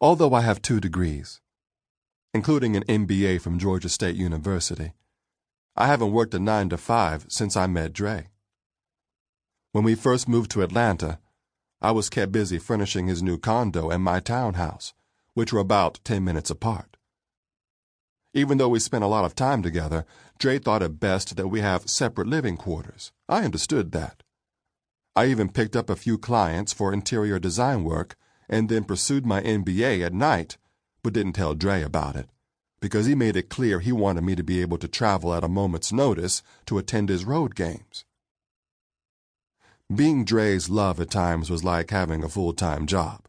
Although I have 2 degrees, including an MBA from Georgia State University, I haven't worked a 9-to-5 since I met Dre. When we first moved to Atlanta, I was kept busy furnishing his new condo and my townhouse, which were about 10 minutes apart. Even though we spent a lot of time together, Dre thought it best that we have separate living quarters. I understood that. I even picked up a few clients for interior design work and then pursued my MBA at night, but didn't tell Dre about it, because he made it clear he wanted me to be able to travel at a moment's notice to attend his road games. Being Dre's love at times was like having a full-time job.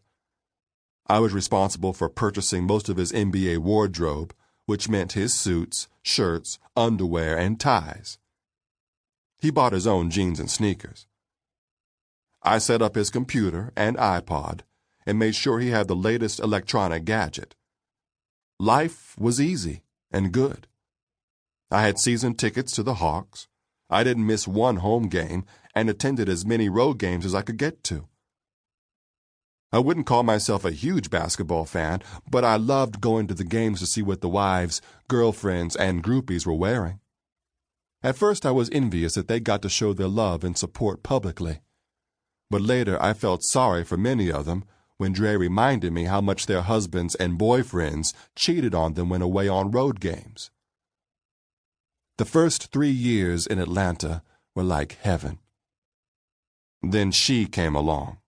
I was responsible for purchasing most of his MBA wardrobe, which meant his suits, shirts, underwear, and ties. He bought his own jeans and sneakers. I set up his computer and iPod and made sure he had the latest electronic gadget. Life was easy and good. I had season tickets to the Hawks. I didn't miss one home game and attended as many road games as I could get to. I wouldn't call myself a huge basketball fan, but I loved going to the games to see what the wives, girlfriends, and groupies were wearing. At first I was envious that they got to show their love and support publicly, but later I felt sorry for many of them when Dre reminded me how much their husbands and boyfriends cheated on them when away on road games. The first 3 years in Atlanta were like heaven. Then she came along,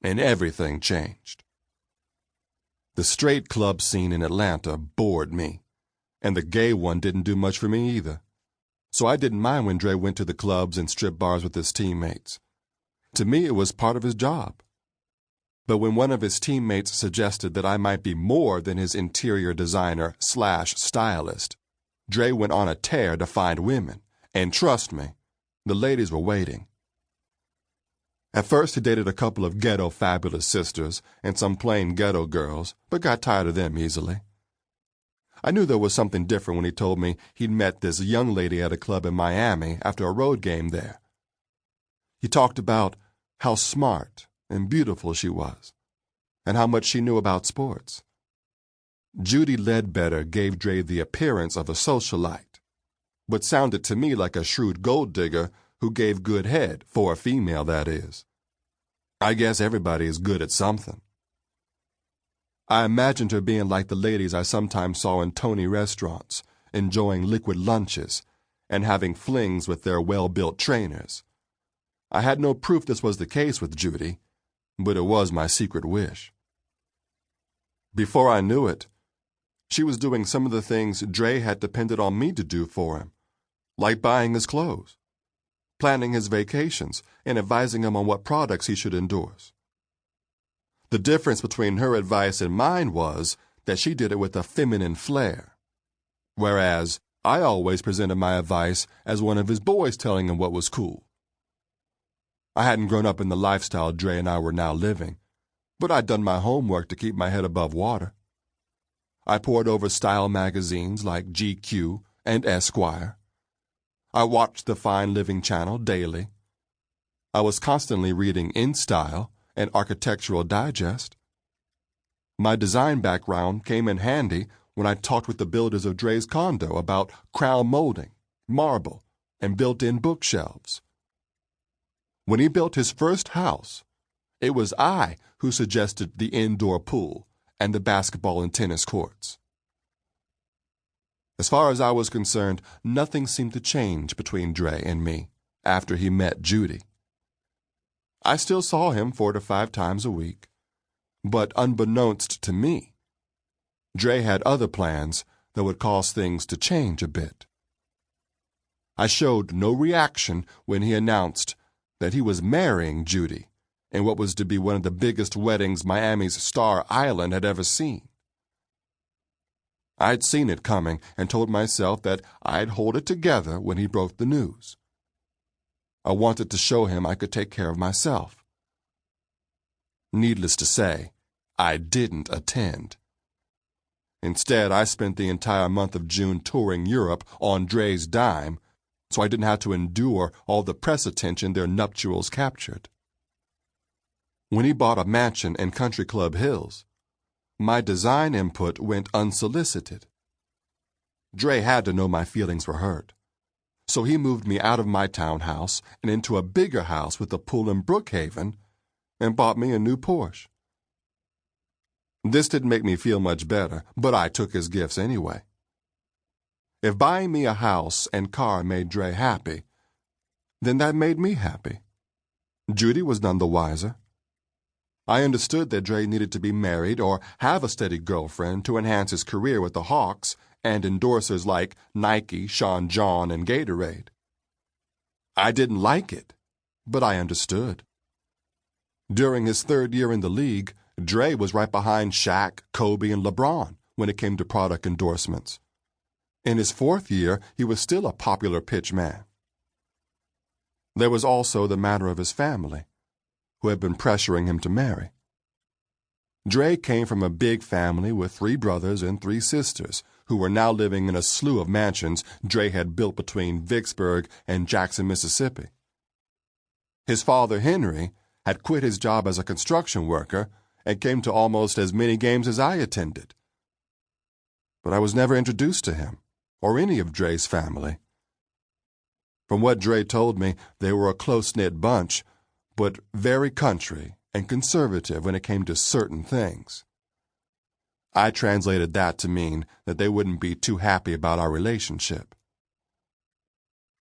and everything changed. The straight club scene in Atlanta bored me, and the gay one didn't do much for me either. So I didn't mind when Dre went to the clubs and strip bars with his teammates. To me, it was part of his job. But when one of his teammates suggested that I might be more than his interior designer/stylist, Dre went on a tear to find women, and trust me, the ladies were waiting. At first he dated a couple of ghetto fabulous sisters and some plain ghetto girls, but got tired of them easily. I knew there was something different when he told me he'd met this young lady at a club in Miami after a road game there. He talked about how smart and beautiful she was, and how much she knew about sports. Judy Ledbetter gave Dre the appearance of a socialite, but sounded to me like a shrewd gold digger who gave good head, for a female, that is. I guess everybody is good at something. I imagined her being like the ladies I sometimes saw in Tony restaurants, enjoying liquid lunches and having flings with their well-built trainers. I had no proof this was the case with Judy, but it was my secret wish. Before I knew it, she was doing some of the things Dre had depended on me to do for him, like buying his clothes, planning his vacations, and advising him on what products he should endorse. The difference between her advice and mine was that she did it with a feminine flair, whereas I always presented my advice as one of his boys telling him what was cool. I hadn't grown up in the lifestyle Dre and I were now living, but I'd done my homework to keep my head above water. I pored over style magazines like GQ and Esquire. I watched the Fine Living channel daily. I was constantly reading InStyle and Architectural Digest. My design background came in handy when I talked with the builders of Dre's condo about crown molding, marble, and built-in bookshelves. When he built his first house, it was I who suggested the indoor pool and the basketball and tennis courts. As far as I was concerned, nothing seemed to change between Dre and me after he met Judy. I still saw him 4 to 5 times a week, but unbeknownst to me, Dre had other plans that would cause things to change a bit. I showed no reaction when he announced that he was marrying Judy in what was to be one of the biggest weddings Miami's Star Island had ever seen. I'd seen it coming and told myself that I'd hold it together when he broke the news. I wanted to show him I could take care of myself. Needless to say, I didn't attend. Instead, I spent the entire month of June touring Europe on Dre's dime, so I didn't have to endure all the press attention their nuptials captured. When he bought a mansion in Country Club Hills, My design input went unsolicited. Dre had to know my feelings were hurt. So he moved me out of my townhouse and into a bigger house with a pool in Brookhaven and bought me a new Porsche. This didn't make me feel much better, but I took his gifts anyway. If buying me a house and car made Dre happy, then that made me happy. Judy was none the wiser. I understood that Dre needed to be married or have a steady girlfriend to enhance his career with the Hawks and endorsers like Nike, Sean John, and Gatorade. I didn't like it, but I understood. During his third year in the league, Dre was right behind Shaq, Kobe, and LeBron when it came to product endorsements. In his fourth year, he was still a popular pitch man. There was also the matter of his family, who had been pressuring him to marry. Dre came from a big family with 3 brothers and 3 sisters, who were now living in a slew of mansions Dre had built between Vicksburg and Jackson, Mississippi. His father, Henry, had quit his job as a construction worker and came to almost as many games as I attended. But I was never introduced to him, or any of Dre's family. From what Dre told me, they were a close-knit bunch, but very country and conservative when it came to certain things. I translated that to mean that they wouldn't be too happy about our relationship.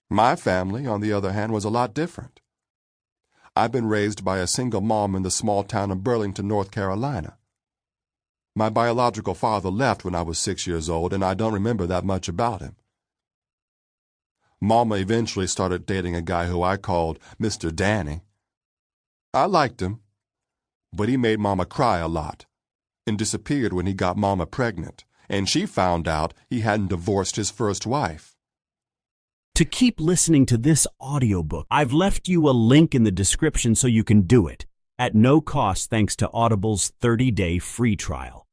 My family, on the other hand, was a lot different. I'd been raised by a single mom in the small town of Burlington, North Carolina. My biological father left when I was 6 years old, and I don't remember that much about him. Mama eventually started dating a guy who I called Mr. Danny. I liked him, but he made Mama cry a lot and disappeared when he got Mama pregnant, and she found out he hadn't divorced his first wife. To keep listening to this audiobook, I've left you a link in the description so you can do it, at no cost thanks to Audible's 30-day free trial.